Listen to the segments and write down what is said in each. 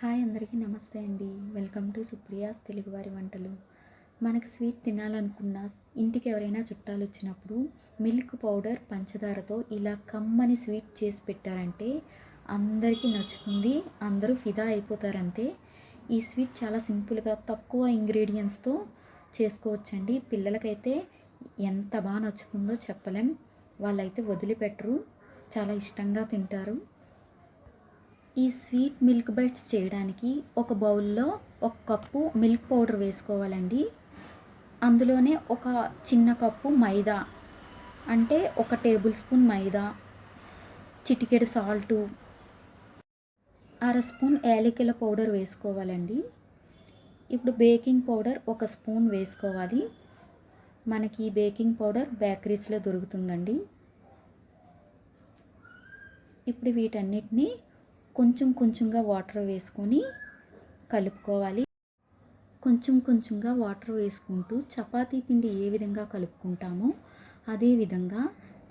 Hi అందరికీ నమస్తే అండి. వెల్కమ్ టు సుప్రియాస్ తెలుగువారి వంటలు. మనకి స్వీట్ తినాలనుకున్న ఇంటికి ఎవరైనా చుట్టాలు వచ్చినప్పుడు మిల్క్ పౌడర్ పంచదారతో ఇలా కమ్మని స్వీట్ చేసి పెట్టారంటే అందరికీ నచ్చుతుంది. అందరూ ఫిదా అయిపోతారంతే. ఈ స్వీట్ చాలా సింపుల్గా తక్కువ ఇంగ్రీడియంట్స్తో చేసుకోవచ్చండి. పిల్లలకైతే ఎంత బాగా నచ్చుతుందో చెప్పలేం. వాళ్ళైతే వదిలిపెట్టరు, చాలా ఇష్టంగా తింటారు. ఈ స్వీట్ మిల్క్ బైట్స్ చేయడానికి ఒక బౌల్లో ఒక కప్పు మిల్క్ పౌడర్ వేసుకోవాలండి. అందులోనే ఒక చిన్న కప్పు మైదా, అంటే ఒక టేబుల్ స్పూన్ మైదా, చిటికెడు సాల్టు, అర స్పూన్ యాలకుల పౌడర్ వేసుకోవాలండి. ఇప్పుడు బేకింగ్ పౌడర్ ఒక స్పూన్ వేసుకోవాలి. మనకి ఈ బేకింగ్ పౌడర్ బేకరీస్లో దొరుకుతుందండి. ఇప్పుడు వీటన్నిటిని కొంచెం కొంచెంగా వాటర్ వేసుకొని కలుపుకోవాలి. కొంచెం కొంచెంగా వాటర్ వేసుకుంటూ చపాతీ పిండి ఏ విధంగా కలుపుకుంటామో అదే విధంగా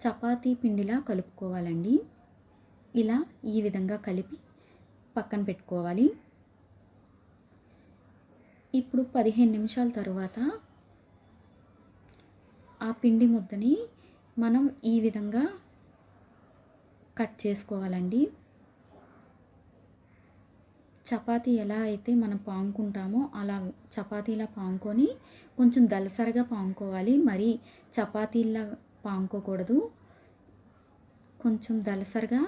చపాతీ పిండిలా కలుపుకోవాలండి. ఇలా ఈ విధంగా కలిపి పక్కన పెట్టుకోవాలి. ఇప్పుడు 15 నిమిషాల తర్వాత ఆ పిండి ముద్దని మనం ఈ విధంగా కట్ చేసుకోవాలండి. చపాతీ ఎలా అయితే మనం పాముకుంటామో అలా చపాతీలా పాముకొని కొంచెం దలసరిగా పాముకోవాలి. మరి చపాతీలా పాముకోకూడదు. కొంచెం దలసరిగా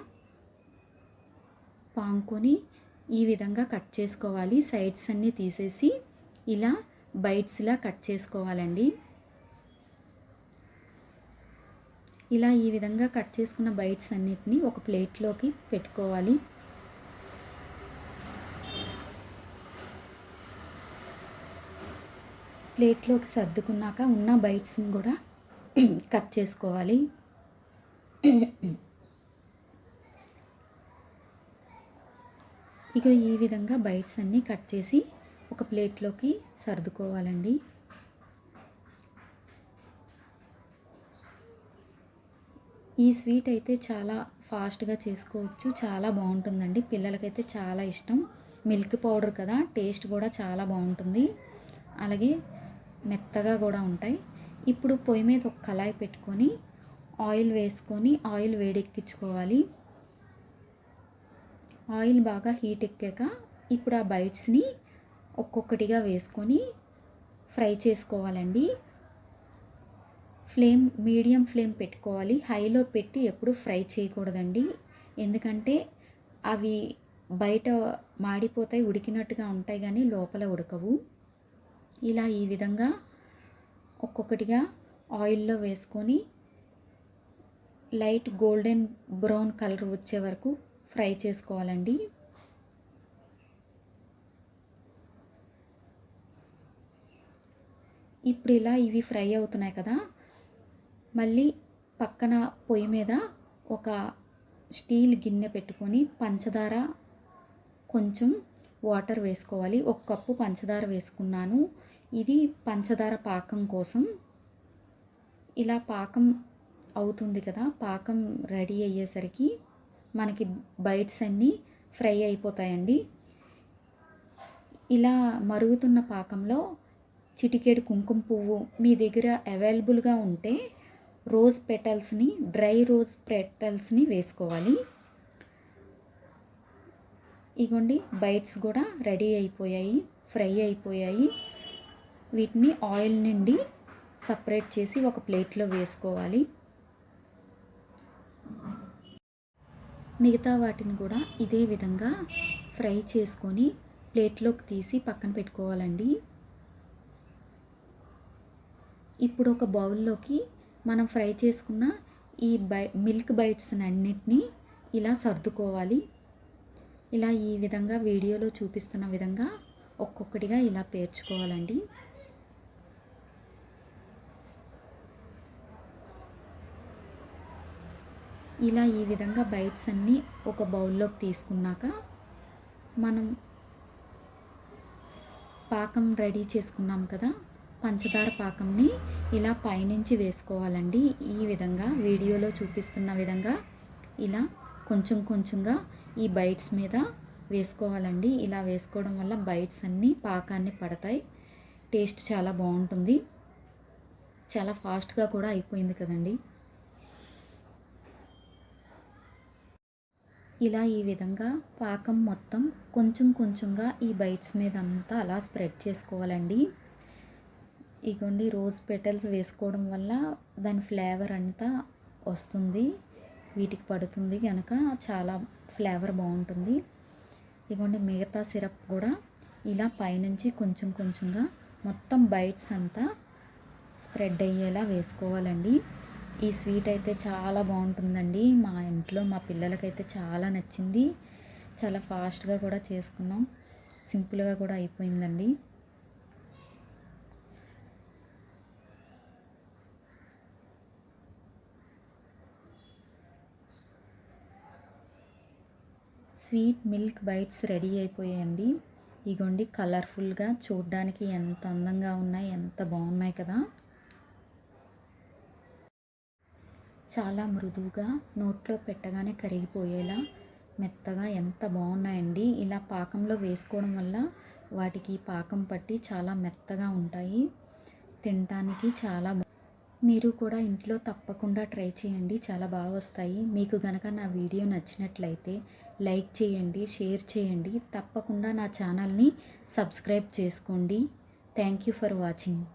పాముకొని ఈ విధంగా కట్ చేసుకోవాలి. సైడ్స్ అన్నీ తీసేసి ఇలా బైట్స్లా కట్ చేసుకోవాలండి. ఇలా ఈ విధంగా కట్ చేసుకున్న బైట్స్ అన్నిటిని ఒక ప్లేట్లోకి పెట్టుకోవాలి. ప్లేట్లోకి సర్దుకున్నాక ఉన్న బైట్స్ని కూడా కట్ చేసుకోవాలి. ఇక ఈ విధంగా బైట్స్ అన్నీ కట్ చేసి ఒక ప్లేట్లోకి సర్దుకోవాలండి. ఈ స్వీట్ అయితే చాలా ఫాస్ట్గా చేసుకోవచ్చు, చాలా బాగుంటుందండి. పిల్లలకైతే చాలా ఇష్టం. మిల్క్ పౌడర్ కదా, టేస్ట్ కూడా చాలా బాగుంటుంది. అలాగే మెత్తగా కూడా ఉంటాయి. ఇప్పుడు పొయ్యి మీద ఒక కళాయి పెట్టుకొని ఆయిల్ వేసుకొని ఆయిల్ వేడెక్కించుకోవాలి. ఆయిల్ బాగా హీట్ ఎక్కాక ఇప్పుడు ఆ బైట్స్ని ఒక్కొక్కటిగా వేసుకొని ఫ్రై చేసుకోవాలండి. మీడియం ఫ్లేమ్ పెట్టుకోవాలి. హైలో పెట్టి ఎప్పుడు ఫ్రై చేయకూడదండి. ఎందుకంటే అవి బయట మాడిపోతాయి, ఉడికినట్టుగా ఉంటాయి కానీ లోపల ఉడకవు. ఇలా ఈ విధంగా ఒక్కొక్కటిగా ఆయిల్లో వేసుకొని లైట్ గోల్డెన్ బ్రౌన్ కలర్ వచ్చే వరకు ఫ్రై చేసుకోవాలండి. ఇప్పుడు ఇలా ఇవి ఫ్రై అవుతున్నాయి కదా, మళ్ళీ పక్కన పొయ్యి మీద ఒక స్టీల్ గిన్నె పెట్టుకొని పంచదార, కొంచెం వాటర్ వేసుకోవాలి. ఒక కప్పు పంచదార వేసుకున్నాను. ఇది పంచదార పాకం కోసం. ఇలా పాకం అవుతుంది కదా, పాకం రెడీ అయ్యేసరికి మనకి బైట్స్ అన్నీ ఫ్రై అయిపోతాయండి. ఇలా మరుగుతున్న పాకంలో చిటికెడు కుంకుమ పువ్వు మీ దగ్గర అవైలబుల్గా ఉంటే రోజ్ పెటల్స్ని, డ్రై రోజ్ పెటల్స్ని వేసుకోవాలి. ఇగోండి బైట్స్ కూడా రెడీ అయిపోయాయి, ఫ్రై అయిపోయాయి. వీటిని ఆయిల్ నుండి సపరేట్ చేసి ఒక ప్లేట్లో వేసుకోవాలి. మిగతా వాటిని కూడా ఇదే విధంగా ఫ్రై చేసుకొని ప్లేట్లోకి తీసి పక్కన పెట్టుకోవాలండి. ఇప్పుడు ఒక బౌల్లోకి మనం ఫ్రై చేసుకున్న ఈ మిల్క్ బైట్స్ అన్నిటినీ ఇలా సర్దుకోవాలి. ఇలా ఈ విధంగా వీడియోలో చూపిస్తున్న విధంగా ఒక్కొక్కటిగా ఇలా పేర్చుకోవాలండి. ఇలా ఈ విధంగా బైట్స్ అన్నీ ఒక బౌల్లోకి తీసుకున్నాక మనం పాకం రెడీ చేసుకున్నాం కదా, పంచదార పాకంని ఇలా పైనుంచి వేసుకోవాలండి. ఈ విధంగా వీడియోలో చూపిస్తున్న విధంగా ఇలా కొంచెం కొంచెంగా ఈ బైట్స్ మీద వేసుకోవాలండి. ఇలా వేసుకోవడం వల్ల బైట్స్ అన్నీ పాకాన్ని పడతాయి. టేస్ట్ చాలా బాగుంటుంది. చాలా ఫాస్ట్గా కూడా అయిపోయింది కదండి. ఇలా ఈ విధంగా పాకం మొత్తం కొంచెం కొంచెంగా ఈ బైట్స్ మీద అంతా అలా స్ప్రెడ్ చేసుకోవాలండి. ఇగోండి రోజ్ పెటల్స్ వేసుకోవడం వల్ల దాని ఫ్లేవర్ అంతా వస్తుంది, వీటికి పడుతుంది కనుక చాలా ఫ్లేవర్ బాగుంటుంది. ఇగోండి మిగతా సిరప్ కూడా ఇలా పైనుంచి కొంచెం కొంచెంగా మొత్తం బైట్స్ అంతా స్ప్రెడ్ అయ్యేలా వేసుకోవాలండి. ఈ స్వీట్ అయితే చాలా బాగుంటుందండి. మా ఇంట్లో మా పిల్లలకైతే చాలా నచ్చింది. చాలా ఫాస్ట్గా కూడా చేసుకున్నాం, సింపుల్గా కూడా అయిపోయిందండి. స్వీట్ మిల్క్ బైట్స్ రెడీ అయిపోయాయండి. ఇగోండి కలర్ఫుల్గా చూడడానికి ఎంత అందంగా ఉన్నాయి, ఎంత బాగున్నాయి కదా. చాలా మృదువుగా నోట్లో పెట్టగానే కరిగిపోయేలా మెత్తగా ఎంత బాగున్నాయండి. ఇలా పాకంలో వేసుకోవడం వల్ల వాటికి పాకం పట్టి చాలా మెత్తగా ఉంటాయి, తినటానికి చాలా మీరు కూడా ఇంట్లో తప్పకుండా ట్రై చేయండి, చాలా బాగా వస్తాయి. మీకు కనుక నా వీడియో నచ్చినట్లయితే లైక్ చేయండి, షేర్ చేయండి, తప్పకుండా నా ఛానల్ని సబ్స్క్రైబ్ చేసుకోండి. Thank you for watching.